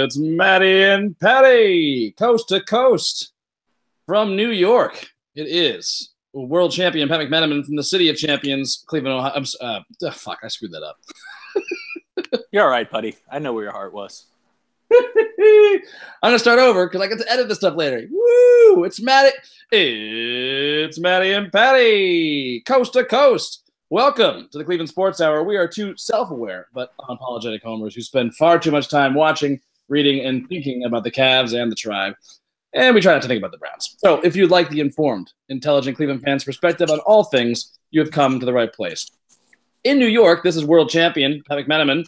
It's Maddie and Patty, coast to coast from New York. It is world champion Pat McManaman from the City of Champions, Cleveland, Ohio. Fuck, I screwed that up. You're all right, buddy. I know where your heart was. I'm gonna start over because I get to edit this stuff later. Woo! It's Maddie and Patty, coast to coast. Welcome to the Cleveland Sports Hour. We are two self-aware but unapologetic homers who spend far too much time watching, reading, and thinking about the Cavs and the Tribe. And we try not to think about the Browns. So if you'd like the informed, intelligent Cleveland fans' perspective on all things, you have come to the right place. In New York, this is world champion Pat McManaman.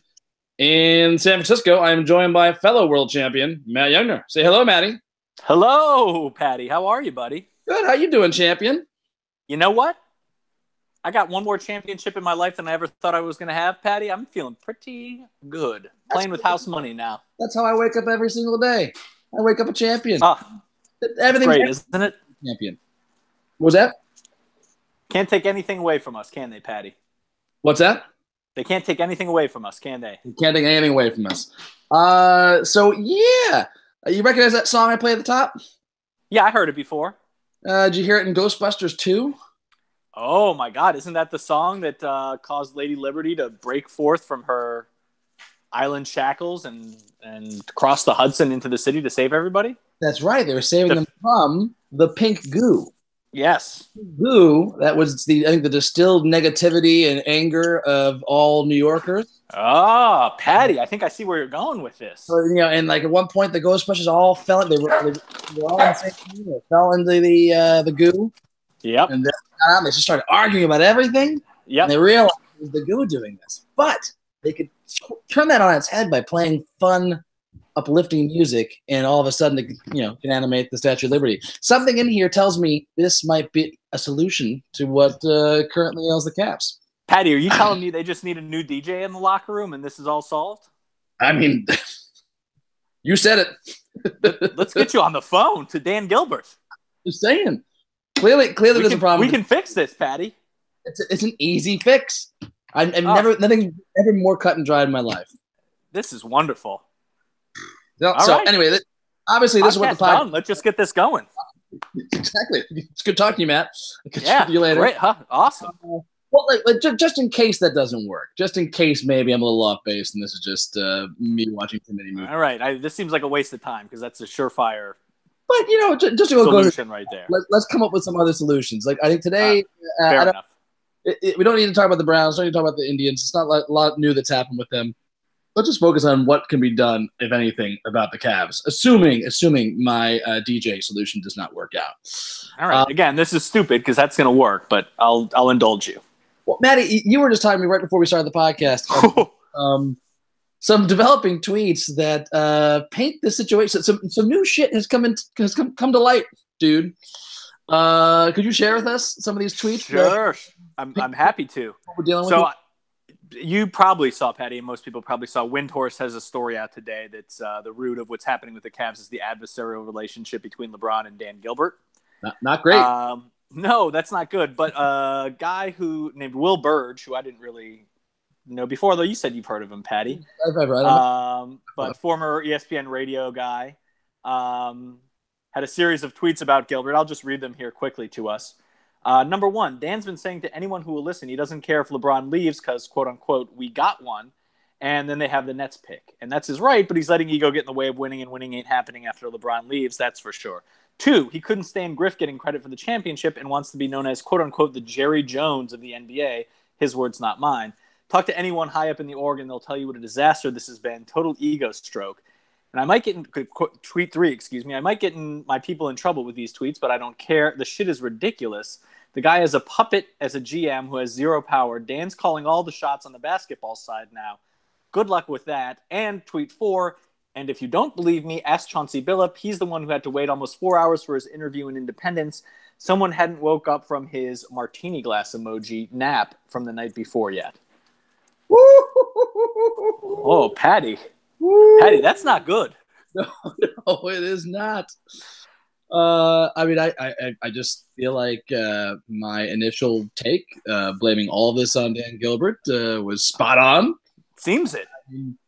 In San Francisco, I am joined by fellow world champion Matt Youngner. Say hello, Matty. Hello, Patty. How are you, buddy? Good. How you doing, champion? You know what? I got one more championship in my life than I ever thought I was going to have, Patty. I'm feeling pretty good. Playing with house money now. That's how I wake up every single day. I wake up a champion. Everything's great, isn't it? Champion. What was that? Can't take anything away from us, can they, Patty? What's that? They can't take anything away from us, can they? You can't take anything away from us. So, yeah. You recognize that song I played at the top? Yeah, I heard it before. Did you hear it in Ghostbusters 2? Oh, my God. Isn't that the song that caused Lady Liberty to break forth from her island shackles and cross the Hudson into the city to save everybody? That's right. They were saving them from the pink goo. Yes. Goo, that was I think the distilled negativity and anger of all New Yorkers. Ah, Patty, I think I see where you're going with this. So, and like at one point the Ghostbusters all fell. They were all in the same thing. They fell into the goo. Yep. And then they just started arguing about everything. Yep. And they realized it was the goo doing this. But they could turn that on its head by playing fun, uplifting music, and all of a sudden, can animate the Statue of Liberty. Something in here tells me this might be a solution to what currently ails the Cavs. Patty, are you telling me they just need a new DJ in the locker room and this is all solved? I mean, you said it. Let's get you on the phone to Dan Gilbert. Just saying. Clearly, there's a problem. We can fix this, Patty. It's an easy fix. Nothing's ever more cut and dried in my life. This is wonderful. Right. Anyway, obviously this is what the podcast. Let's just get this going. Exactly. It's good talking to you, Matt. Yeah. See you later. Great. Huh? Awesome. Well, just in case that doesn't work, just in case maybe I'm a little off base and this is just me watching too many movies. All right. This seems like a waste of time because that's a surefire. But just to solution right there. Let's come up with some other solutions. Like I think today, fair enough. We don't need to talk about the Browns. We don't need to talk about the Indians. It's not a lot new that's happened with them. Let's just focus on what can be done, if anything, about the Cavs, assuming my DJ solution does not work out. All right. Again, this is stupid because that's going to work, but I'll indulge you. Well, Maddie, you were just talking to me right before we started the podcast. Some developing tweets that paint the situation. Some new shit has come to light, dude. Could you share with us some of these tweets? Sure. I'm happy to. What we're dealing with? You probably saw, Patty, and most people probably saw, Windhorse has a story out today that's the root of what's happening with the Cavs is the adversarial relationship between LeBron and Dan Gilbert. Not great. No, that's not good. But a guy named Will Burge, who I didn't really know before, though you said you've heard of him, Patty. I've heard of him. But former ESPN radio guy, had a series of tweets about Gilbert. I'll just read them here quickly to us. Number one, Dan's been saying to anyone who will listen, he doesn't care if LeBron leaves because, quote unquote, we got one. And then they have the Nets pick. And that's his right, but he's letting ego get in the way of winning, and winning ain't happening after LeBron leaves. That's for sure. Two, he couldn't stand Griff getting credit for the championship and wants to be known as, quote unquote, the Jerry Jones of the NBA. His words, not mine. Talk to anyone high up in the org and they'll tell you what a disaster this has been. Total ego stroke. And I might get in tweet 3, I might get my people in trouble with these tweets, but I don't care. The shit is ridiculous. The guy is a puppet as a GM who has zero power. Dan's calling all the shots on the basketball side now. Good luck with that. And tweet 4, and if you don't believe me, ask Chauncey Billup. He's the one who had to wait almost 4 hours for his interview in Independence. Someone hadn't woke up from his martini glass emoji nap from the night before yet. Oh, Patty. Patty, that's not good. No, it is not. I mean, I just feel like my initial take, blaming all of this on Dan Gilbert, was spot on. Seems it.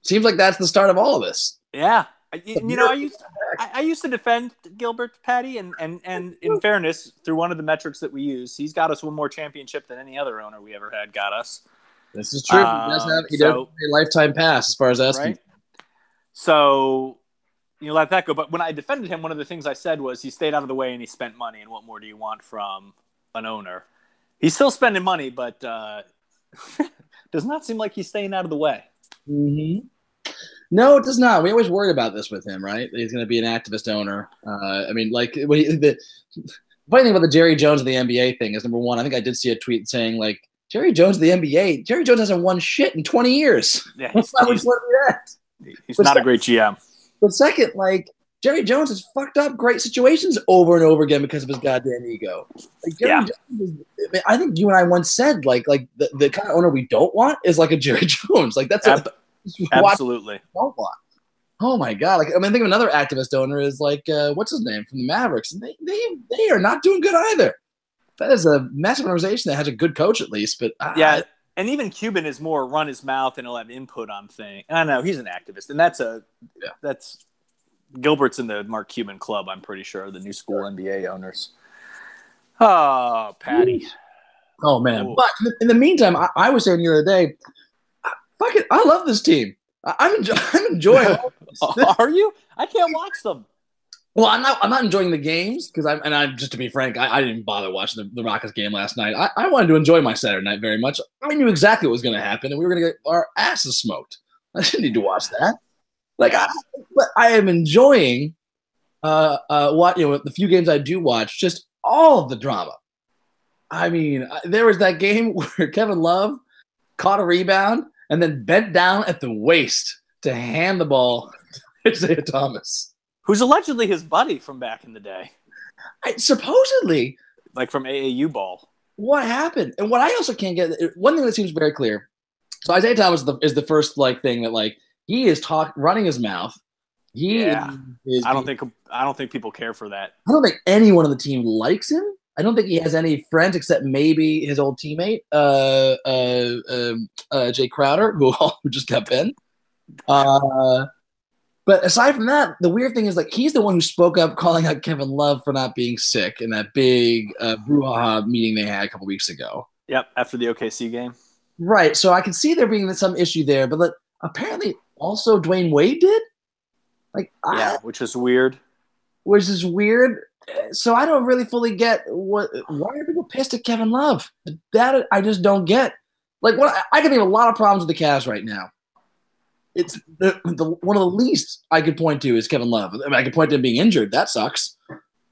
Seems like that's the start of all of this. Yeah, I used to defend Gilbert, Patty, and in fairness, through one of the metrics that we use, he's got us one more championship than any other owner we ever had got us. This is true. He does have a lifetime pass as far as asking. Right? So let that go. But when I defended him, one of the things I said was he stayed out of the way and he spent money. And what more do you want from an owner? He's still spending money, but does not seem like he's staying out of the way. Mm-hmm. No, it does not. We always worried about this with him, right? He's going to be an activist owner. The funny thing about the Jerry Jones of the NBA thing is, number one, I think I did see a tweet saying, like, Jerry Jones of the NBA, Jerry Jones hasn't won shit in 20 years. Yeah, he's not a great GM. But second, like, Jerry Jones has fucked up great situations over and over again because of his goddamn ego. Like, Jerry Jones I think you and I once said, like the kind of owner we don't want is like a Jerry Jones. Like, that's absolutely don't want. Oh my god! Like, I mean, think of another activist owner is like what's his name from the Mavericks, and they are not doing good either. That is a massive organization that has a good coach at least, but and even Cuban is more run his mouth and he'll have input on things. I know he's an activist, and that's Gilbert's in the Mark Cuban club. I'm pretty sure the new school NBA owners. Oh, Patty. Oh man! Ooh. But in the meantime, I was saying the other day, fuck it, I love this team. I'm enjoying. Are you? I can't watch them. Well, I'm not enjoying the games because I'm just to be frank, I didn't even bother watching the Rockets game last night. I wanted to enjoy my Saturday night very much. I knew exactly what was going to happen, and we were going to get our asses smoked. I didn't need to watch that. But I am enjoying the few games I do watch, just all of the drama. I mean, there was that game where Kevin Love caught a rebound and then bent down at the waist to hand the ball to Isaiah Thomas. Who's allegedly his buddy from back in the day. Supposedly. Like from AAU ball. What happened? And what I also can't get, one thing that seems very clear. So Isaiah Thomas is the first thing that he is running his mouth. I don't think people care for that. I don't think anyone on the team likes him. I don't think he has any friends except maybe his old teammate, Jay Crowder, who just got bent. But aside from that, the weird thing is he's the one who spoke up calling out Kevin Love for not being sick in that big brouhaha meeting they had a couple weeks ago. Yep, after the OKC game. Right, so I can see there being some issue there, but apparently also Dwayne Wade did. Which is weird. So I don't really fully get why are people pissed at Kevin Love? That I just don't get. I can think of a lot of problems with the Cavs right now. It's one of the least I could point to is Kevin Love. I mean, I could point to him being injured. That sucks.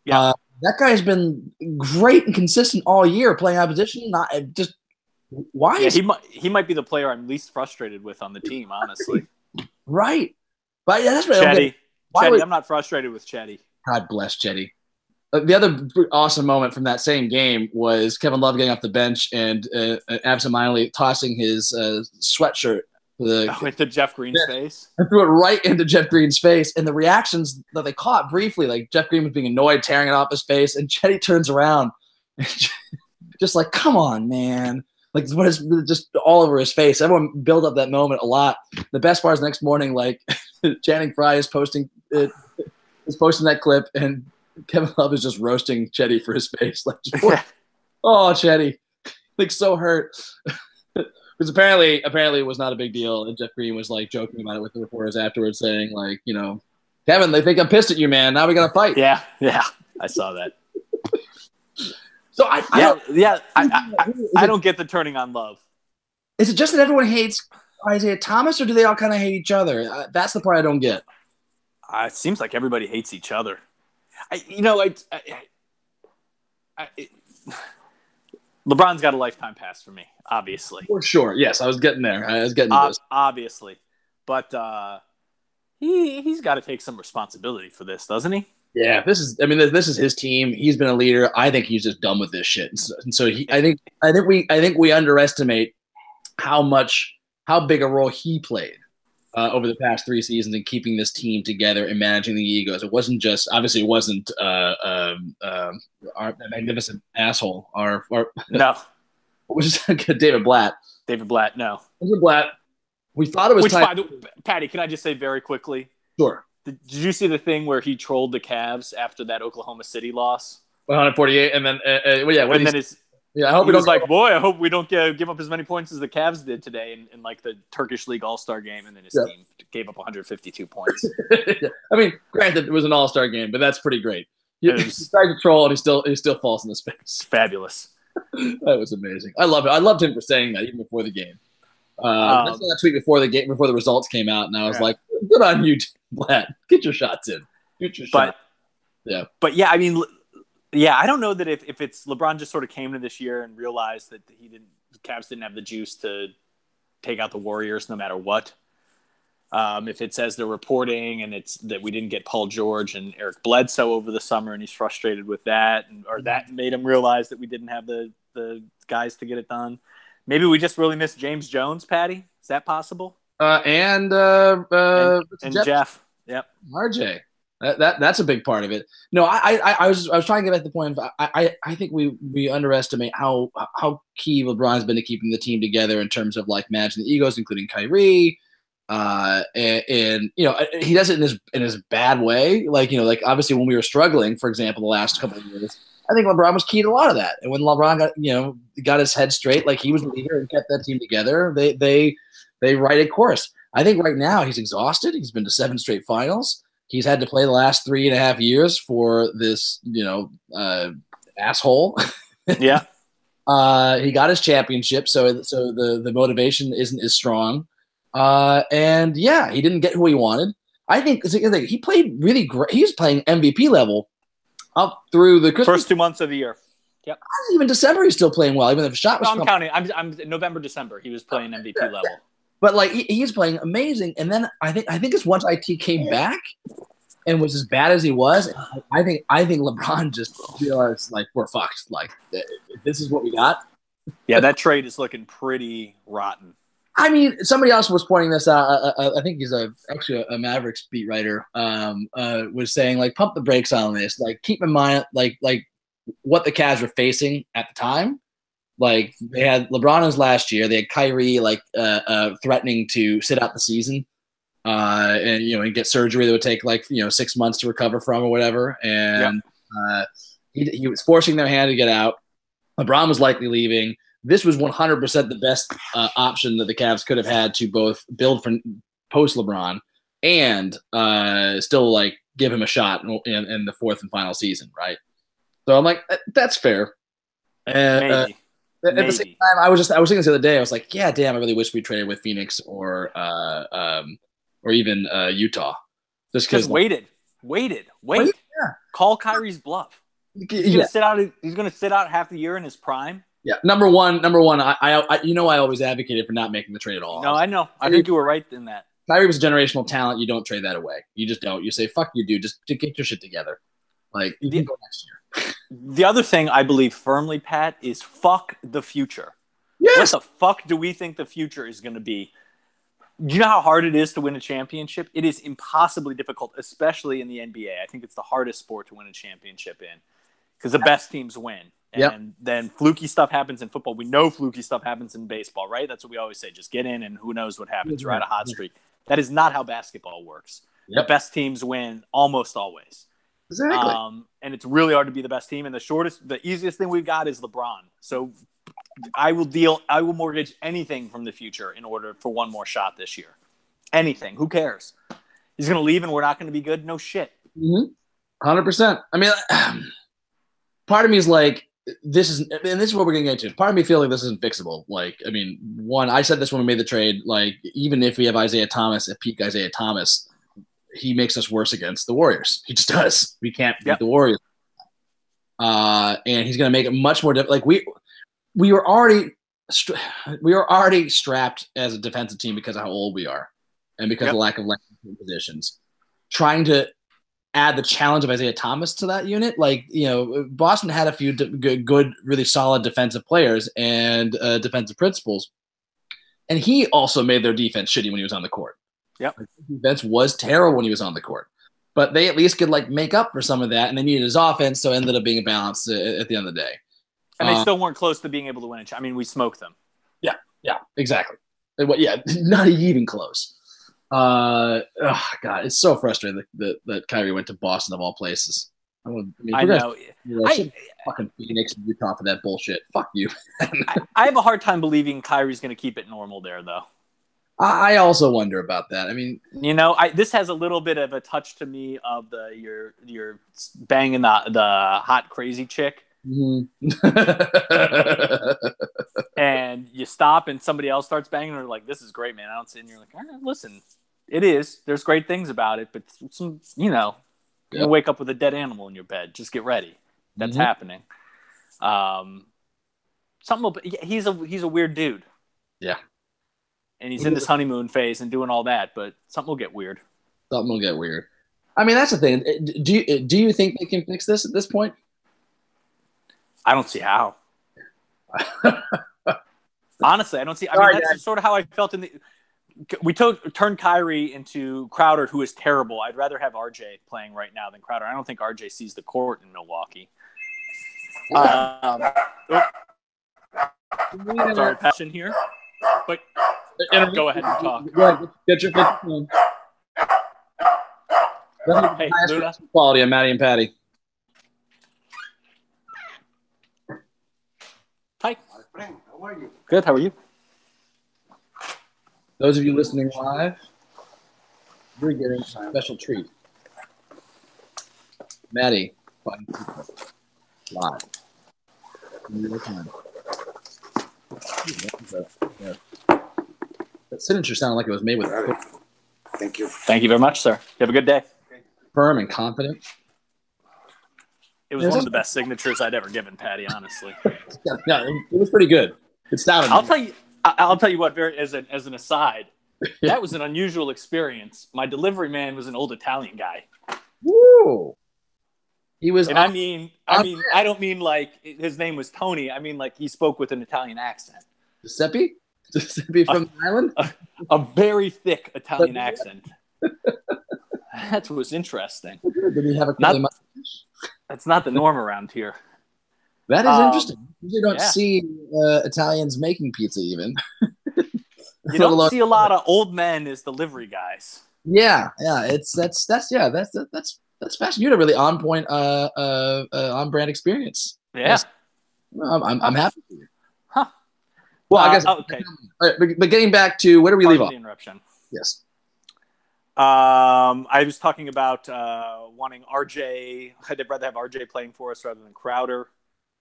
Yeah, that guy has been great and consistent all year, playing opposition. Not just why? Yeah, he might be the player I'm least frustrated with on the team, honestly. Right, but that's right. Chetty, I'm not frustrated with Chetty. God bless Chetty. The other awesome moment from that same game was Kevin Love getting off the bench and absentmindedly tossing his sweatshirt into Jeff Green's face. And threw it right into Jeff Green's face. And the reactions that they caught briefly, Jeff Green was being annoyed, tearing it off his face, and Chetty turns around just come on, man. What is just all over his face. Everyone built up that moment a lot. The best part is the next morning, Channing Frye is posting that clip, and Kevin Love is just roasting Chetty for his face. Oh, Chetty. So hurt. Because apparently it was not a big deal. And Jeff Green was joking about it with the reporters afterwards, saying Kevin, they think I'm pissed at you, man. Now we got to fight. Yeah. I saw that. So I don't get the turning on Love. Is it just that everyone hates Isaiah Thomas, or do they all kind of hate each other? That's the part I don't get. It seems like everybody hates each other. LeBron's got a lifetime pass for me, obviously. For sure, yes, I was getting there. I was getting to this. Obviously, but he's got to take some responsibility for this, doesn't he? Yeah, this is his team. He's been a leader. I think he's just done with this shit. And so I think we underestimate how big a role he played over the past 3 seasons in keeping this team together and managing the egos. It wasn't our magnificent asshole. Our no, what was David Blatt? David Blatt. No, David Blatt. We thought it was time. Patty, can I just say very quickly? Sure. Did you see the thing where he trolled the Cavs after that Oklahoma City loss? 148, and then I hope he we was don't like, boy, I hope we don't give up as many points as the Cavs did today in like the Turkish League All-Star game, and then his team gave up 152 points. Yeah. I mean, granted, it was an All-Star game, but that's pretty great. He tried to troll, and he still falls in the space. Fabulous. That was amazing. I love it. I loved him for saying that even before the game. I saw that tweet before the results came out, and I was like, "Good on you, Vlad. Get your shots in. Get your shot." But yeah, I mean, yeah, I don't know that if it's LeBron just sort of came to this year and realized that the Cavs didn't have the juice to take out the Warriors no matter what. If it says they're reporting and it's that we didn't get Paul George and Eric Bledsoe over the summer and he's frustrated with that, or that made him realize that we didn't have the guys to get it done. Maybe we just really missed James Jones, Patty. Is that possible? And Jeff. Yep. RJ. That's a big part of it. No, I was trying to get at the point. I think we underestimate how key LeBron's been to keeping the team together in terms of like managing the egos, including Kyrie. And he does it in his bad way. Like obviously when we were struggling, for example, the last couple of years, I think LeBron was key to a lot of that. And when LeBron got his head straight, like he was the leader and kept that team together, they righted course. I think right now he's exhausted. He's been to 7 straight finals. He's had to play the last 3.5 years for this, asshole. Yeah. He got his championship, so the motivation isn't as strong. And yeah, he didn't get who he wanted. I think he played really great. He was playing MVP level up through the first 2 months of the year. Yep. Even December, he's still playing well. Even if the shot was. I'm counting. I'm November, December. He was playing MVP level. But like he's playing amazing. And then I think it's once IT came back and was as bad as he was. I think LeBron just realized like we're fucked. Like this is what we got. Yeah, that trade is looking pretty rotten. I mean, somebody else was pointing this out. I think he's actually a Mavericks beat writer. Was saying like pump the brakes on this. Like keep in mind like what the Cavs were facing at the time. Like they had LeBron his last year. They had Kyrie threatening to sit out the season, and get surgery that would take 6 months to recover from or whatever. And he was forcing their hand to get out. LeBron was likely leaving. This was 100% the best option that the Cavs could have had to both build for post LeBron and still give him a shot in the fourth and final season, right? So I'm like, that's fair. And at the same time, I was thinking this the other day. I was like, yeah, damn, I really wish we traded with Phoenix or even Utah. Just waited. Yeah. Call Kyrie's bluff. He's gonna sit out half the year in his prime. Yeah, number one. I always advocated for not making the trade at all. No, I know. I think you were right in that. Kyrie was a generational talent. You don't trade that away. You just don't. You say, fuck you, dude. Just to get your shit together. You can go next year. The other thing I believe firmly, Pat, is fuck the future. Yes. What the fuck do we think the future is going to be? Do you know how hard it is to win a championship? It is impossibly difficult, especially in the NBA. I think it's the hardest sport to win a championship in because the best teams win. And then fluky stuff happens in football. We know fluky stuff happens in baseball, right? That's what we always say. Just get in and who knows what happens. Ride a hot streak. That is not how basketball works. The best teams win almost always. Exactly. And it's really hard to be the best team. And the easiest thing we've got is LeBron. So I will mortgage anything from the future in order for one more shot this year. Anything. Who cares? He's going to leave and we're not going to be good? No shit. 100%. I mean, part of me is like, this is what we're going to get to. Part of me feels like this isn't fixable. I said this when we made the trade, even if we have Isaiah Thomas at peak Isaiah Thomas, he makes us worse against the Warriors. He just does. We can't beat the Warriors. And he's going to make it much more difficult. We were already strapped as a defensive team because of how old we are and because of the lack of length in positions. Trying to add the challenge of Isaiah Thomas to that unit, Boston had a few good, really solid defensive players and defensive principles, and he also made their defense shitty when he was on the court. Yep. Defense was terrible when he was on the court, but they at least could make up for some of that, and they needed his offense, so it ended up being a balance at the end of the day. And they still weren't close to being able to win it. I mean, we smoked them. Yeah, exactly. Yeah, not even close. God, it's so frustrating that Kyrie went to Boston of all places. I know. Fucking Phoenix and Utah for that bullshit. Fuck you. I have a hard time believing Kyrie's going to keep it normal there, though. I also wonder about that. I mean, this has a little bit of a touch to me of you're banging the hot crazy chick, and you stop and somebody else starts banging her like, this is great, man. I don't see, and you're like, all right, listen, it is. There's great things about it, but you're gonna wake up with a dead animal in your bed. Just get ready. That's happening. He's a weird dude. Yeah. And he's in this honeymoon phase and doing all that, but something will get weird. Something will get weird. I mean, that's the thing. Do you think they can fix this at this point? I don't see how. Honestly, I don't see. I mean, that's sort of how I felt we turned Kyrie into Crowder, who is terrible. I'd rather have RJ playing right now than Crowder. I don't think RJ sees the court in Milwaukee. Sorry, passion here, but go ahead and talk. Go ahead, get your 50. Hey, Luna. Quality of Maddie and Patty. Hi. How are you? Good. How are you? Those of you listening live, you're getting a special treat. Maddie, live. In real time. That signature sounded like it was made with. Thank you. Thank you very much, sir. You have a good day. Firm and confident. It was one of the best signatures I'd ever given, Patty. Honestly. Yeah, it was pretty good. It sounded. I'll tell you what. As an aside, that was an unusual experience. My delivery man was an old Italian guy. Woo! He was. And I don't mean like his name was Tony. I mean like he spoke with an Italian accent. Giuseppe? Giuseppe from the island? A very thick Italian accent. That was interesting. Did he have a mustache? That's not the norm around here. That is interesting. You don't see Italians making pizza even. You don't see a lot of old men as delivery guys. Yeah. That's fascinating. You had a really on point, on brand experience. Yeah. Yes. Well, I'm happy for you. Huh. Well, I guess. Okay. But getting back to where do we leave off? The interruption. Yes. I was talking about wanting RJ. I'd rather have RJ playing for us rather than Crowder.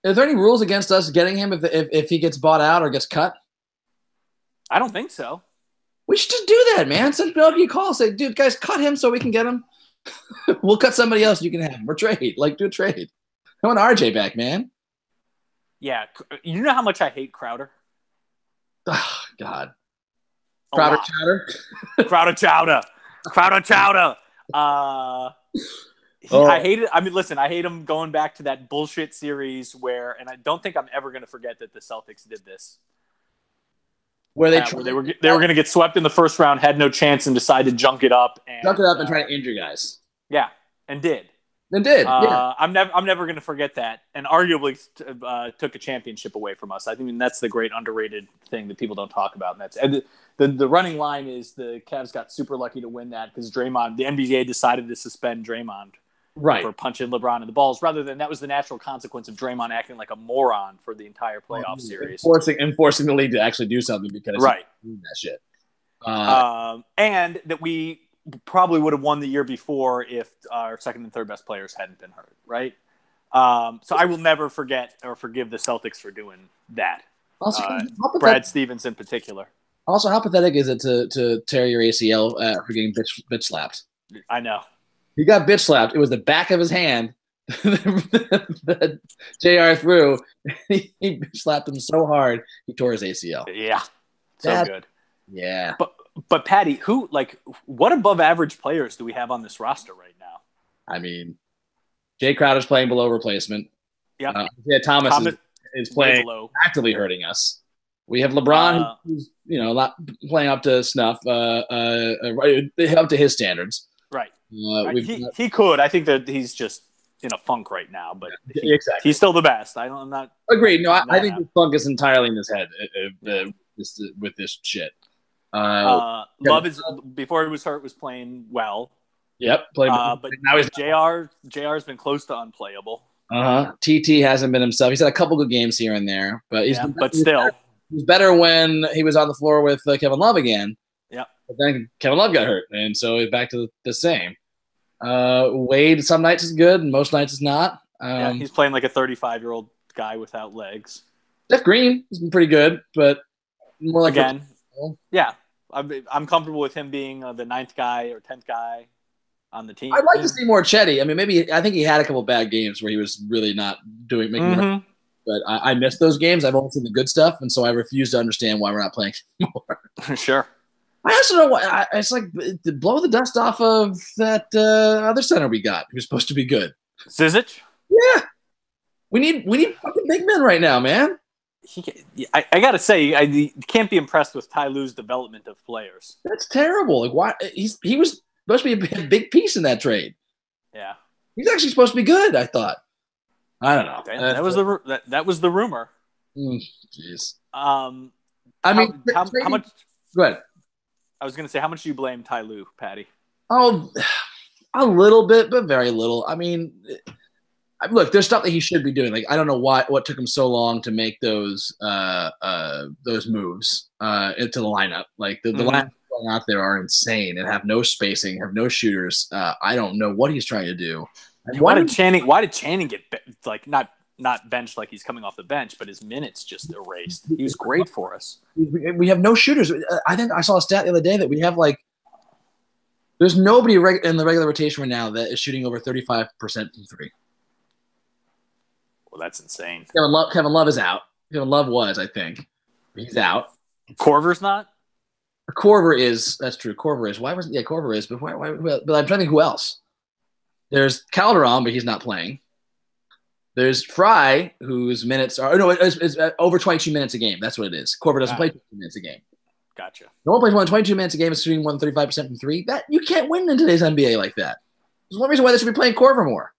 Are there any rules against us getting him if he gets bought out or gets cut? I don't think so. We should just do that, man. Send Milwaukee a call. Say, dude, guys, cut him so we can get him. We'll cut somebody else. You can have him or trade. Like, do a trade. I want RJ back, man. Yeah, you know how much I hate Crowder. Oh, God. Crowder chowder. Crowder chowder. Crowder chowder. I hate it. I mean, listen, I hate him going back to that bullshit series where, and I don't think I'm ever going to forget that the Celtics did this. Where they were going to get swept in the first round, had no chance, and decided to junk it up and try to injure guys. Yeah, and did. Yeah. I'm never going to forget that, and arguably took a championship away from us. I think that's the great underrated thing that people don't talk about. And the running line is the Cavs got super lucky to win that because Draymond, the NBA decided to suspend Draymond for punching LeBron in the balls, rather than that was the natural consequence of Draymond acting like a moron for the entire playoff series, enforcing the league to actually do something because that shit. And that we probably would have won the year before if our second and third best players hadn't been hurt, right? So I will never forget or forgive the Celtics for doing that. Also, Brad Stevens in particular. Also, how pathetic is it to tear your ACL for getting bitch slapped? I know. He got bitch slapped. It was the back of his hand that JR threw. He bitch slapped him so hard he tore his ACL. Yeah, so good. Yeah, but Patty, what above average players do we have on this roster right now? I mean, Jay Crowder's playing below replacement. Yeah, Thomas is playing actively hurting us. We have LeBron, who's not playing up to snuff, up to his standards. Right. He could. I think that he's just in a funk right now, but he's still the best. I'm not agreed. No, I think the funk is entirely in his head with this shit. Love is before he was hurt was playing well. Yep, but now he's JR's been close to unplayable. TT hasn't been himself. He's had a couple good games here and there, but he's better when he was on the floor with Kevin Love again. Yeah, but then Kevin Love got hurt, and so he's back to the same. Wade some nights is good, and most nights is not. He's playing like a 35-year-old guy without legs. Jeff Green has been pretty good, but more like again, I'm comfortable with him being the 9th guy or 10th guy on the team. I'd like to see more Chetty. I mean, I think he had a couple bad games where he was really not making. But I miss those games. I've only seen the good stuff, and so I refuse to understand why we're not playing more. Sure. I also don't know why. It's like blow the dust off of that other center we got, who's supposed to be good. Zizic? Yeah. We need fucking big men right now, man. I gotta say, I can't be impressed with Ty Lue's development of players. That's terrible. Like, why he was supposed to be a big piece in that trade. Yeah, he's actually supposed to be good. I thought. I don't know. That was the rumor. Jeez. I mean, how much? Go ahead. I was gonna say, how much do you blame Ty Lue, Patty? Oh, a little bit, but very little. I mean. Look, there's stuff that he should be doing. Like I don't know what took him so long to make those moves into the lineup. Like the lineups going out there are insane and have no spacing, have no shooters. I don't know what he's trying to do. Why did Channing get not benched like he's coming off the bench, but his minutes just erased? He was great for us. We have no shooters. I think I saw a stat the other day that we have there's nobody in the regular rotation right now that is shooting over 35% from three. Well, that's insane. Kevin Love is out. Kevin Love was, I think. He's out. Korver's not? Korver is. That's true. Korver is. Korver is. But but I'm trying to think who else. There's Calderon, but he's not playing. There's Fry, whose minutes are it's over 22 minutes a game. That's what it is. Korver doesn't play 22 minutes a game. Gotcha. No one plays more than 22 minutes a game is shooting more than 35% from three. That you can't win in today's NBA like that. There's one reason why they should be playing Korver more.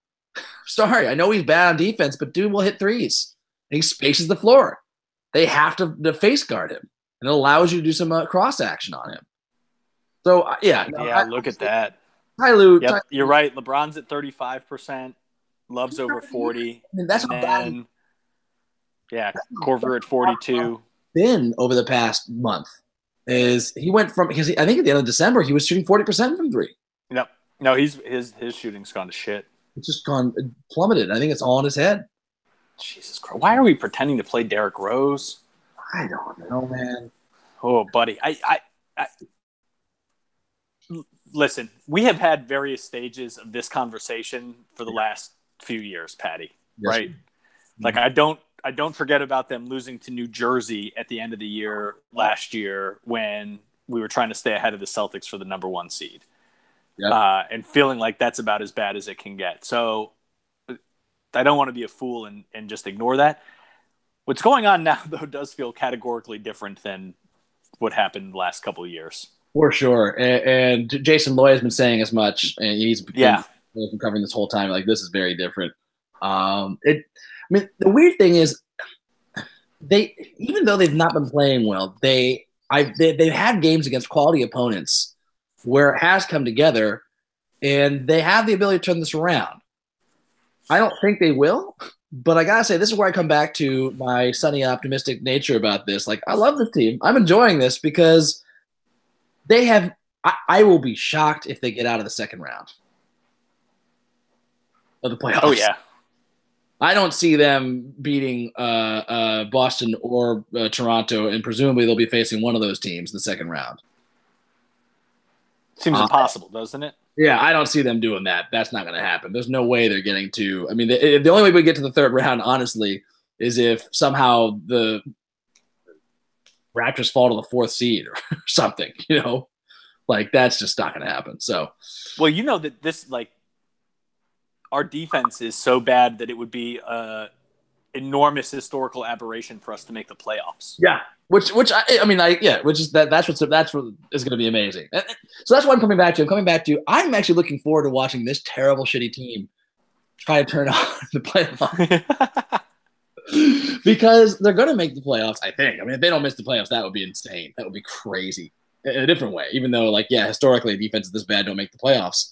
Sorry, I know he's bad on defense, but dude will hit threes. And he spaces the floor. They have to face guard him, and it allows you to do some cross action on him. So look at that. Ty Lue, you're right. LeBron's at 35%. Love's over 40. I mean, that's how bad. Yeah, Korver at 42. Been over the past month is he went from because I think at the end of December he was shooting 40% from three. No, his shooting's gone to shit. It's just plummeted. I think it's all in his head. Jesus Christ. Why are we pretending to play Derrick Rose? I don't know, man. Oh, buddy. I listen, we have had various stages of this conversation for the last few years, Patty. Yes. Right? Mm-hmm. Like I don't forget about them losing to New Jersey at the end of the year last year when we were trying to stay ahead of the Celtics for the number 1 seed. Yep. And feeling like that's about as bad as it can get. So I don't want to be a fool and just ignore that. What's going on now, though, does feel categorically different than what happened the last couple of years. For sure. And Jason Loy has been saying as much, and he's been covering this whole time. Like, this is very different. The weird thing is, even though they've not been playing well, they've had games against quality opponents where it has come together, and they have the ability to turn this around. I don't think they will, but I gotta say, this is where I come back to my sunny, optimistic nature about this. Like, I love this team. I'm enjoying this because they have. I will be shocked if they get out of the second round of the playoffs. Oh yeah, I don't see them beating Boston or Toronto, and presumably they'll be facing one of those teams in the second round. Seems impossible, doesn't it? Yeah, I don't see them doing that. That's not going to happen. There's no way they're getting to. I mean, the only way we get to the third round, honestly, is if somehow the Raptors fall to the 4th seed or something. Like that's just not going to happen. So, well, that this our defense is so bad that it would be enormous historical aberration for us to make the playoffs. Yeah. Which is that's what is going to be amazing. So that's what I'm coming back to. I'm actually looking forward to watching this terrible, shitty team try to turn on the playoffs because they're going to make the playoffs. I think. I mean, if they don't miss the playoffs, that would be insane. That would be crazy. in a different way. Even though, like, yeah, historically, defenses this bad don't make the playoffs.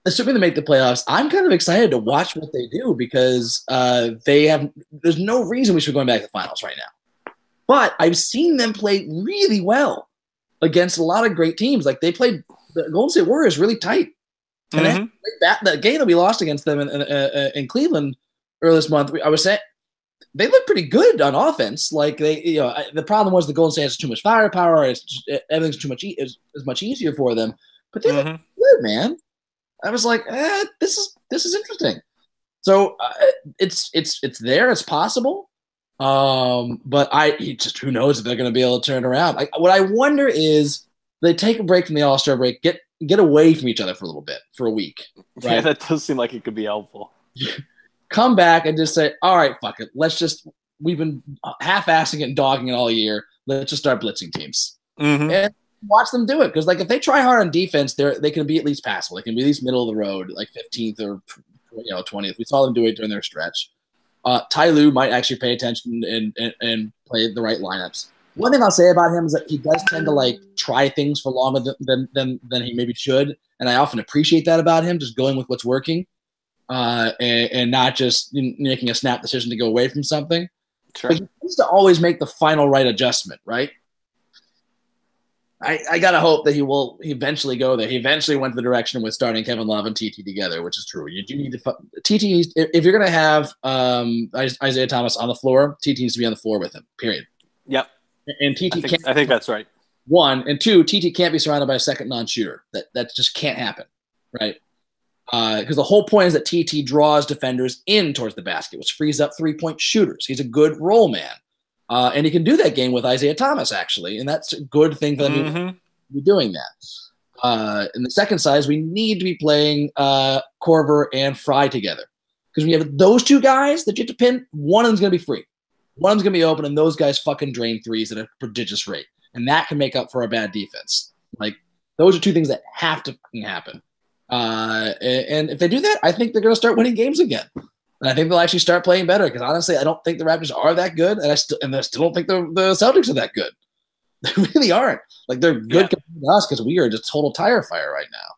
Assuming they make the playoffs, I'm kind of excited to watch what they do because there's no reason we should be going back to the finals right now. But I've seen them play really well against a lot of great teams. Like they played the Golden State Warriors really tight. And that game that we lost against them in Cleveland earlier this month, I was saying they look pretty good on offense. Like the problem was the Golden State has too much firepower. Everything's too much is much easier for them. But they look good, man. I was like, this is interesting. So it's there. It's possible. But who knows if they're going to be able to turn it around. What I wonder is they take a break from the All-Star break, get away from each other for a little bit, for a week. Right? Yeah, that does seem like it could be helpful. Come back and just say, all right, fuck it. We've been half-assing it and dogging it all year. Let's just start blitzing teams. And watch them do it. Because, like, if they try hard on defense, they can be at least passable. They can be at least middle of the road, like 15th or 20th. We saw them do it during their stretch. Ty Lue might actually pay attention and play the right lineups. One thing I'll say about him is that he does tend to like try things for longer than he maybe should, and I often appreciate that about him, just going with what's working, and not just making a snap decision to go away from something. Sure. But he needs to always make the final right adjustment, right? I gotta hope that he will eventually go there. He eventually went the direction with starting Kevin Love and TT together, which is true. You do need to TT if you're gonna have Isaiah Thomas on the floor. TT needs to be on the floor with him. Period. Yep. And TT I think that's right. One and two, TT can't be surrounded by a second non-shooter. That just can't happen, right? Because the whole point is that TT draws defenders in towards the basket, which frees up 3-point shooters. He's a good role man. And he can do that game with Isaiah Thomas, actually, and that's a good thing for them to be doing that. In the second side, we need to be playing Korver and Fry together. Because when you have those two guys that you have to pin, one of them's going to be free. One of them's going to be open, and those guys fucking drain threes at a prodigious rate. And that can make up for a bad defense. Like, those are two things that have to fucking happen. And if they do that, I think they're going to start winning games again. And I think they'll actually start playing better because honestly, I don't think the Raptors are that good, and I still don't think the Celtics are that good. They really aren't. Like they're good compared to us because we are just total tire fire right now.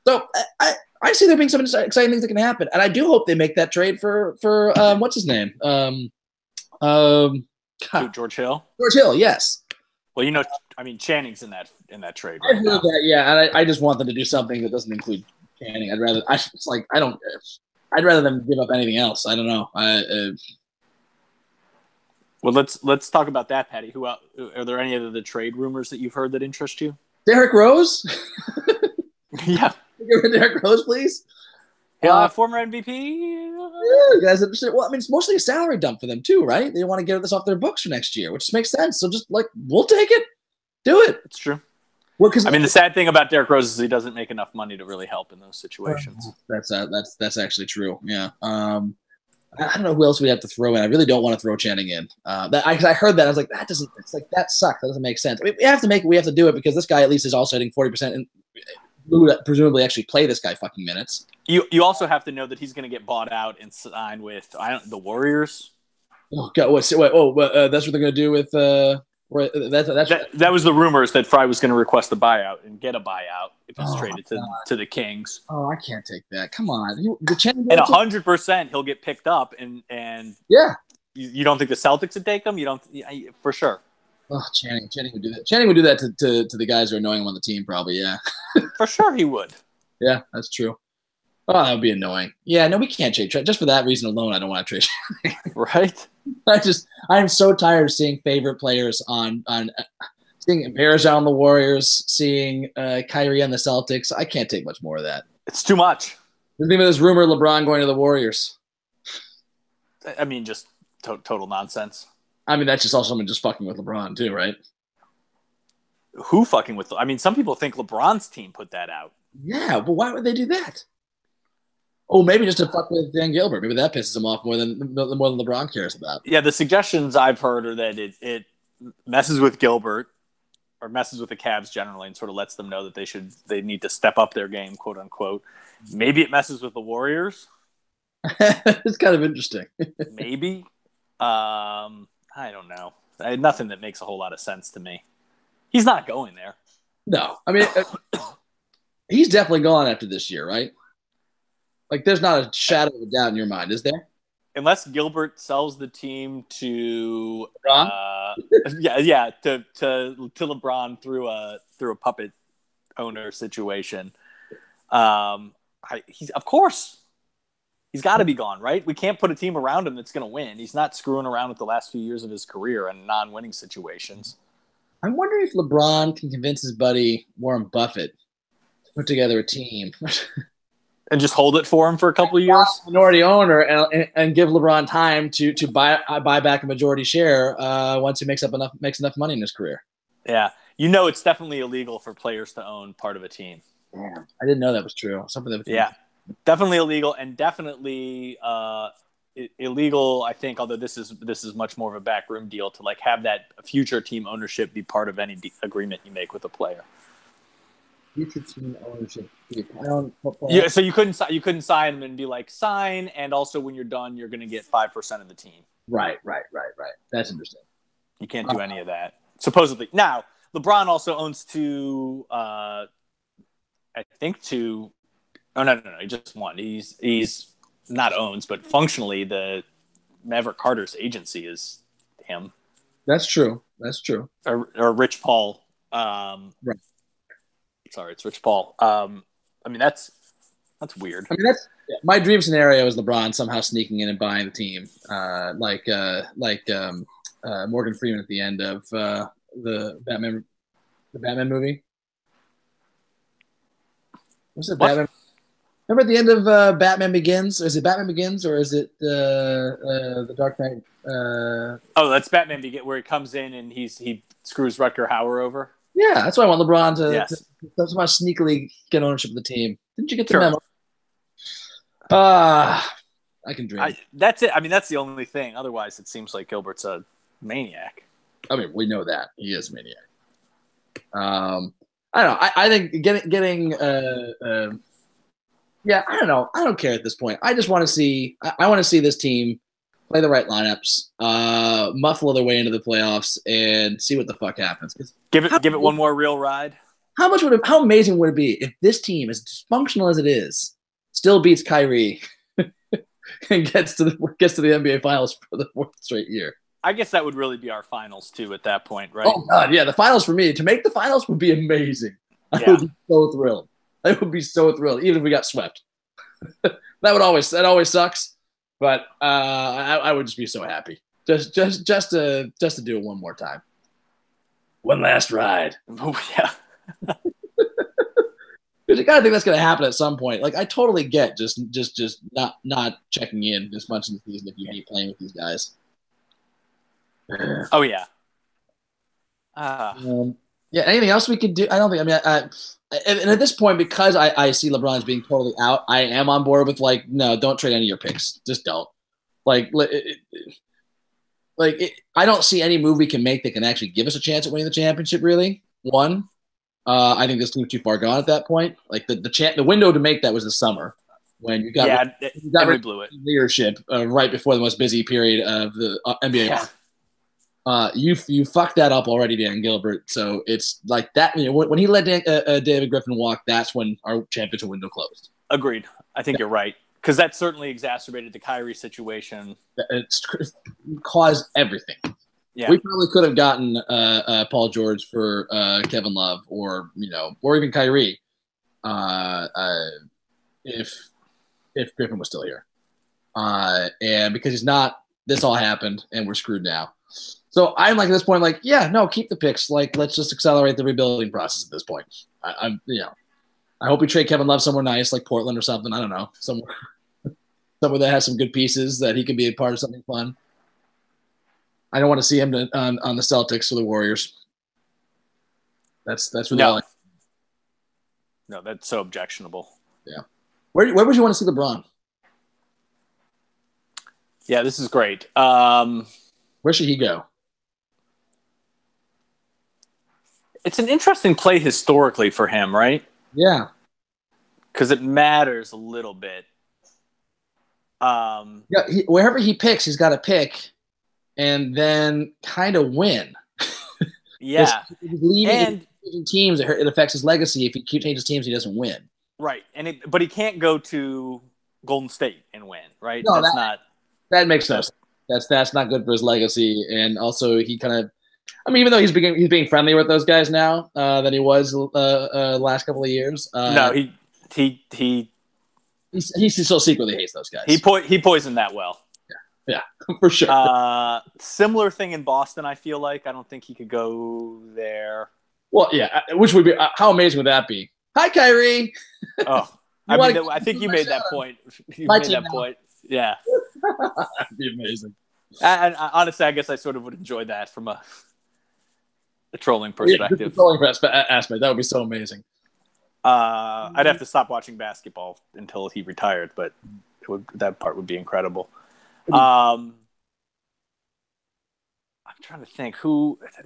So I see there being some exciting things that can happen, and I do hope they make that trade for what's his name? George Hill. George Hill, yes. Well, Channing's in that trade. Right I've heard that, yeah, and I just want them to do something that doesn't include Channing. I'd rather them give up anything else. I don't know. Well, let's talk about that, Patty. Who are there any of the trade rumors that you've heard that interest you? Derrick Rose. Yeah. Derrick Rose, please. Former MVP. Yeah, guys. Well, I mean, it's mostly a salary dump for them too, right? They want to get this off their books for next year, which makes sense. So just we'll take it, do it. It's true. Well, the sad thing about Derrick Rose is he doesn't make enough money to really help in those situations. That's actually true. Yeah. I don't know who else we have to throw in. I really don't want to throw Channing in. I heard that. I was like, that sucks. That doesn't make sense. I mean, we have to make it. We have to do it because this guy at least is also hitting 40% and presumably actually play this guy fucking minutes. You also have to know that he's going to get bought out and signed with the Warriors. Oh God! That's what they're going to do with. That was the rumors that Fry was going to request a buyout and get a buyout if he's traded to the Kings. Oh, I can't take that. Come on, and 100% he'll get picked up and yeah. You don't think the Celtics would take him? You don't for sure. Oh, Channing would do that. Channing would do that to the guys who are annoying him on the team, probably. Yeah, for sure he would. Yeah, that's true. Oh, that would be annoying. Yeah, no, we can't trade. Just for that reason alone, I don't want to trade. Right? I'm so tired of seeing favorite players on seeing Bears on the Warriors, seeing Kyrie on the Celtics. I can't take much more of that. It's too much. There's even this rumor of LeBron going to the Warriors. I mean, just total nonsense. I mean, that's just also someone just fucking with LeBron too, right? Who fucking with? I mean, some people think LeBron's team put that out. Yeah, but why would they do that? Oh, maybe just to fuck with Dan Gilbert. Maybe that pisses him off more than LeBron cares about. Yeah, the suggestions I've heard are that it messes with Gilbert or messes with the Cavs generally and sort of lets them know that they need to step up their game, quote unquote. Maybe it messes with the Warriors. It's kind of interesting. Maybe. I don't know. Nothing that makes a whole lot of sense to me. He's not going there. No, I mean, he's definitely gone after this year, right? Like, there's not a shadow of a doubt in your mind, is there? Unless Gilbert sells the team to LeBron? to LeBron through a puppet owner situation. He's of course he's got to be gone, right? We can't put a team around him that's going to win. He's not screwing around with the last few years of his career and non-winning situations. I'm wondering if LeBron can convince his buddy Warren Buffett to put together a team and just hold it for him for a couple of years. Minority owner and give LeBron time to buy back a majority share once he makes enough money in his career. Yeah, it's definitely illegal for players to own part of a team. Damn, I didn't know that was true. Definitely illegal, and definitely illegal. I think, although this is much more of a backroom deal to like have that future team ownership be part of any agreement you make with a player. Future team ownership. Yeah, so you couldn't sign him and be like sign, and also when you're done, you're going to get 5% of the team. Right. That's interesting. You can't do any of that. Supposedly, now LeBron also owns two. Oh no, he just one. He's not owns, but functionally the Maverick Carter's agency is him. That's true. Or Rich Paul. Right. Sorry, it's Rich Paul. I mean that's weird. I mean my dream scenario is LeBron somehow sneaking in and buying the team, like Morgan Freeman at the end of the Batman movie. What's it? Batman. Remember at the end of Batman Begins? Is it Batman Begins or is it the Dark Knight? That's Batman Begins, where he comes in and he screws Rutger Hauer over. Yeah, that's why I want LeBron to somehow sneakily get ownership of the team. Didn't you get the memo? I can dream. That's it. I mean, that's the only thing. Otherwise, it seems like Gilbert's a maniac. I mean, we know that he is a maniac. I don't know. I think getting I don't know. I don't care at this point. I just want to see. I want to see this team play the right lineups, muffle their way into the playoffs, and see what the fuck happens. Give it one more real ride. How amazing would it be if this team, as dysfunctional as it is, still beats Kyrie and gets to the NBA Finals for the 4th straight year? I guess that would really be our finals too at that point, right? Oh God, yeah, the finals for me to make the finals would be amazing. I would be so thrilled. I would be so thrilled, even if we got swept. that always sucks, but I would just be so happy just to do it one more time, one last ride. Oh yeah. Because you gotta think that's gonna happen at some point. Like I totally get just not checking in this much in the season if you hate playing with these guys. Oh yeah. Anything else we could do? I don't think. I mean, and at this point, because I see LeBron as being totally out, I am on board with like, no, don't trade any of your picks. Just don't. I don't see any move we can make that can actually give us a chance at winning the championship. Really, I think this team's too far gone at that point. Like the window to make that was the summer when you got blew it. Leadership right before the most busy period of the NBA. Yeah. You fucked that up already, Dan Gilbert. So it's like that. When he let David Griffin walk, that's when our championship window closed. Agreed. I think you're right, because that certainly exacerbated the Kyrie situation. It's caused everything. Yeah, we probably could have gotten Paul George for Kevin Love, or even Kyrie, if Griffin was still here. And because he's not, this all happened, and we're screwed now. So I'm like at this point, like, yeah, no, keep the picks. Like, let's just accelerate the rebuilding process at this point. I hope we trade Kevin Love somewhere nice, like Portland or something. I don't know, somewhere that has some good pieces that he can be a part of something fun. I don't want to see him on the Celtics or the Warriors. That's what no, that's so objectionable. Yeah, where would you want to see LeBron? Yeah, this is great. Where should he go? It's an interesting play historically for him, right? Yeah. Because it matters a little bit. Wherever he picks, he's got to pick and then kind of win. Yeah. If he's leaving And teams, it affects his legacy. If he changes teams, he doesn't win. right. But he can't go to Golden State and win, right? No, that makes no sense. That's not good for his legacy. And also, he kind of, I mean, even though he's being friendlier with those guys now than he was last couple of years. No, he still secretly hates those guys. He poisoned that well. Yeah, for sure. Similar thing in Boston. I feel like I don't think he could go there. Well, yeah, which would be how amazing would that be? Hi, Kyrie. Oh, I think you made that point. You made that point. Yeah, that'd be amazing. And honestly, I guess I sort of would enjoy that from a trolling perspective. The trolling aspect, that would be so amazing. I'd have to stop watching basketball until he retired, but that part would be incredible. I'm trying to think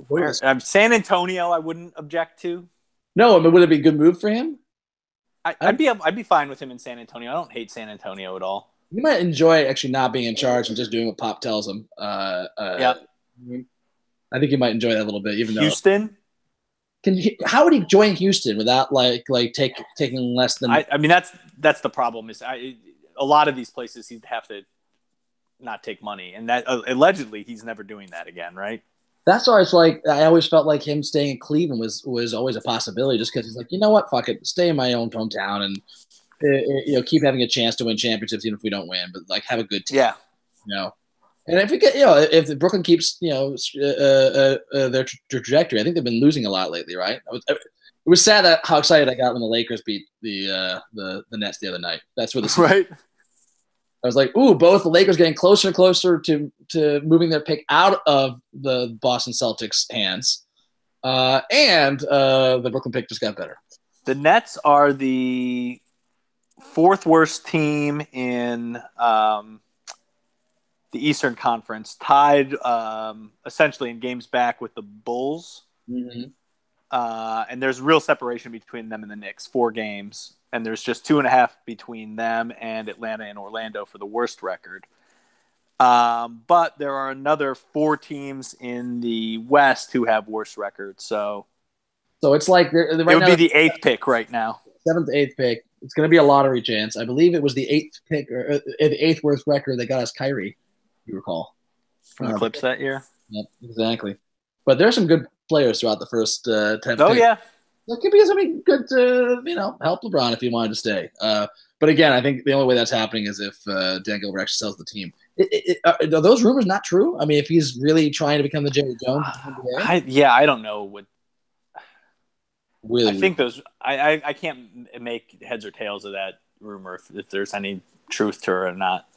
where San Antonio. I wouldn't object to. No, I mean, would it be a good move for him? I'd be fine with him in San Antonio. I don't hate San Antonio at all. You might enjoy actually not being in charge and just doing what Pop tells him. Yeah, I think you might enjoy that a little bit. Even Houston. How would he join Houston without taking less than? I mean, that's the problem. Is a lot of these places he'd have to not take money, and that allegedly he's never doing that again, right? That's why it's like I always felt like him staying in Cleveland was always a possibility, just because he's like, you know what, fuck it, stay in my own hometown and keep having a chance to win championships even if we don't win, but like have a good team. Yeah, And if we get if Brooklyn keeps their trajectory, I think they've been losing a lot lately, right? It was sad how excited I got when the Lakers beat the Nets the other night. That's where the right. I was like, ooh, both the Lakers getting closer and closer to moving their pick out of the Boston Celtics' hands. And the Brooklyn pick just got better. The Nets are the fourth worst team in the Eastern Conference, tied essentially in games back with the Bulls. Mm-hmm. And there's real separation between them and the Knicks, 4 games. And there's just 2.5 between them and Atlanta and Orlando for the worst record. But there are another 4 teams in the West who have worse records. So it's like it would be the 8th pick right now. 7th, 8th pick. It's going to be a lottery chance. I believe it was the 8th pick or the 8th worst record that got us Kyrie, if you recall. From the Clips that year? Yep, exactly. But there's some good players throughout the first 10 picks. Yeah. It could be something good to, help LeBron if he wanted to stay. But again, I think the only way that's happening is if Dan Gilbert actually sells the team. Are those rumors not true? I mean, if he's really trying to become the Jerry Jones of the NBA? I don't know what. Really, I think those. I can't make heads or tails of that rumor if there's any truth to it or not.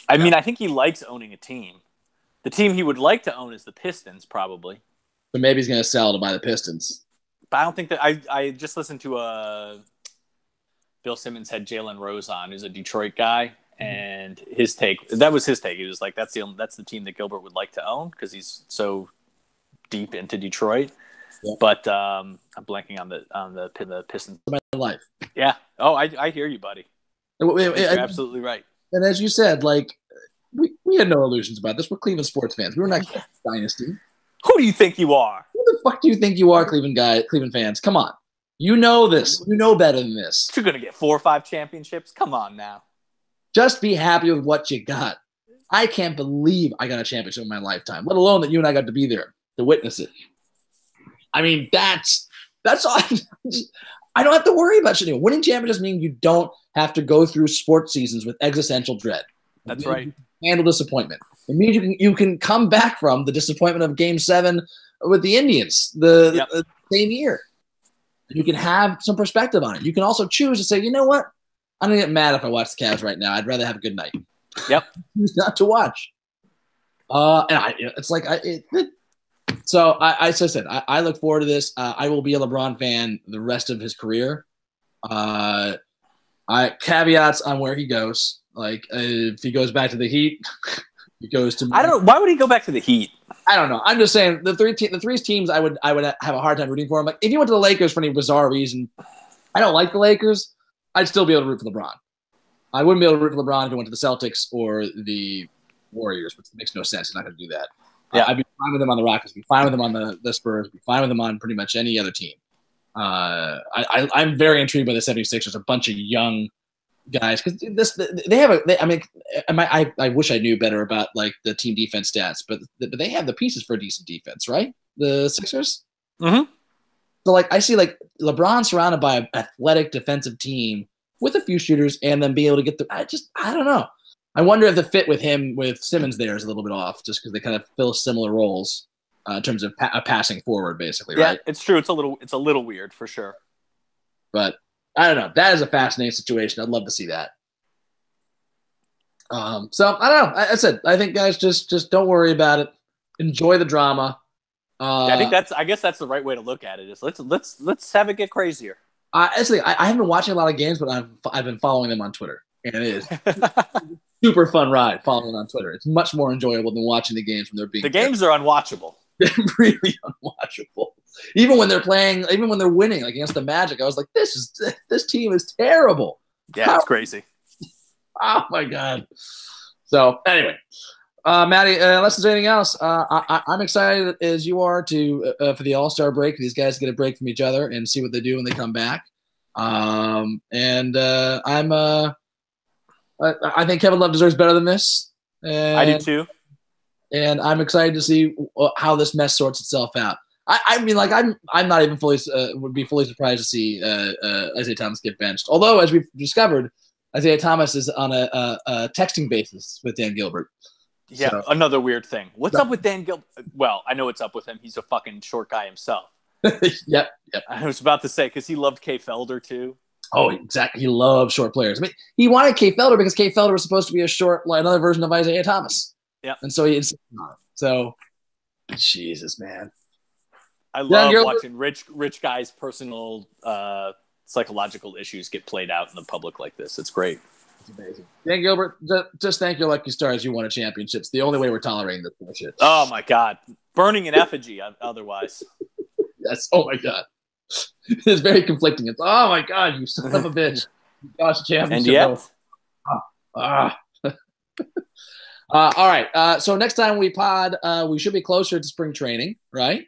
I mean, I think he likes owning a team. The team he would like to own is the Pistons, probably. So maybe he's going to sell to buy the Pistons. But I don't think that I just listened to Bill Simmons had Jalen Rose on, who's a Detroit guy, and his take. That was his take. He was like, that's the team that Gilbert would like to own because he's so deep into Detroit. Yeah. But I'm blanking on the Pistons. My life. Yeah. Oh, I hear you, buddy. You're absolutely right. And as you said, like we had no illusions about this. We're Cleveland sports fans. We were not dynasty. Who do you think you are? Who the fuck do you think you are, Cleveland fans? Come on. You know this. You know better than this. You're going to get 4 or 5 championships? Come on now. Just be happy with what you got. I can't believe I got a championship in my lifetime, let alone that you and I got to be there to witness it. I mean, that's all. I don't have to worry about shit anymore. Winning championships means you don't have to go through sports seasons with existential dread. That's right. Handle disappointment. It means you can come back from the disappointment of Game 7 with the Indians the same year. You can have some perspective on it. You can also choose to say, you know what? I'm going to get mad if I watch the Cavs right now. I'd rather have a good night. Yep. Choose not to watch. So I said, I look forward to this. I will be a LeBron fan the rest of his career. Caveats on where he goes. Like if he goes back to the Heat, he goes to. I don't know. Why would he go back to the Heat? I don't know. I'm just saying the three teams I would have a hard time rooting for him. Like if he went to the Lakers for any bizarre reason, I don't like the Lakers. I'd still be able to root for LeBron. I wouldn't be able to root for LeBron if he went to the Celtics or the Warriors, which makes no sense. He's not going to do that. Yeah. I'd be fine with him on the Rockets. Be fine with him on the Spurs. Be fine with him on pretty much any other team. I'm very intrigued by the 76ers. A bunch of young guys, because I wish I knew better about like the team defense stats, but they have the pieces for a decent defense, right? The Sixers. Mm-hmm. So like I see like LeBron surrounded by an athletic defensive team with a few shooters, and then being able to get I don't know. I wonder if the fit with him with Simmons there is a little bit off, just because they kind of fill similar roles in terms of passing forward, basically. Yeah, right? It's true. It's a little weird for sure. But I don't know. That is a fascinating situation. I'd love to see that. So I don't know. I said I think guys just don't worry about it. Enjoy the drama. I guess that's the right way to look at it. Is let's have it get crazier. Actually, I haven't been watching a lot of games, but I've been following them on Twitter, and it is super fun ride following them on Twitter. It's much more enjoyable than watching the games when they're being. The games are unwatchable. They're really unwatchable. Even when they're playing, even when they're winning, like against the Magic, I was like, this team is terrible. Yeah, it's crazy. Oh my god. So anyway. Maddie, unless there's anything else, I'm excited as you are for the All-Star break. These guys get a break from each other and see what they do when they come back. I think Kevin Love deserves better than this. I do too. And I'm excited to see how this mess sorts itself out. I mean, like I'm not even would be fully surprised to see Isaiah Thomas get benched. Although, as we've discovered, Isaiah Thomas is on a texting basis with Dan Gilbert. Yeah, so. Another weird thing. What's up with Dan Gilbert? Well, I know what's up with him. He's a fucking short guy himself. Yep. I was about to say, because he loved Kay Felder, too. Oh, exactly. He loves short players. I mean, he wanted Kay Felder because Kay Felder was supposed to be another version of Isaiah Thomas. Yeah. And so he insisted on it. So, Jesus, man. I love watching rich guys' personal psychological issues get played out in the public like this. It's great. Amazing. Dan Gilbert, just thank your lucky stars you won a championship. It's the only way we're tolerating this bullshit. Oh, my God. Burning in effigy otherwise. Yes. Oh, my God. It's very conflicting. It's, oh, my God, you son of a bitch. You lost a championship. And yet. All right. So next time we pod, we should be closer to spring training, right?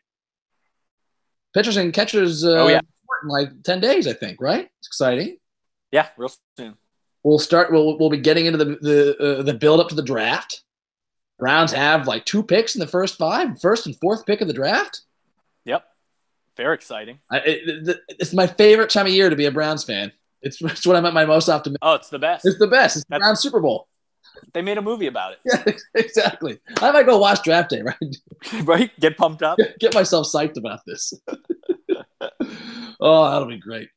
Pitchers and catchers in like 10 days, I think, right? It's exciting. Yeah, real soon. We'll be getting into the build up to the draft. Browns have like 2 picks in the first and fourth pick of the draft. Yep. Very exciting. It's my favorite time of year to be a Browns fan. It's what I'm at my most optimistic. Oh, it's the best. It's the best. It's the Browns Super Bowl. They made a movie about it. Yeah, exactly. I might go watch draft day, right? Right? Get pumped up. Get myself psyched about this. Oh, that'll be great.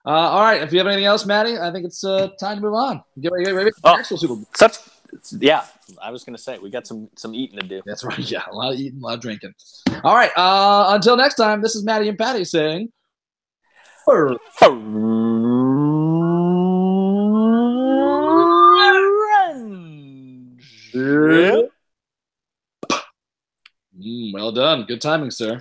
All right. If you have anything else, Maddie, I think it's time to move on. Get ready for the actual Super Bowl. Yeah, I was going to say, we got some eating to do. That's right. Yeah, a lot of eating, a lot of drinking. All right. Until next time, this is Maddie and Patty saying... Well done. Good timing, sir.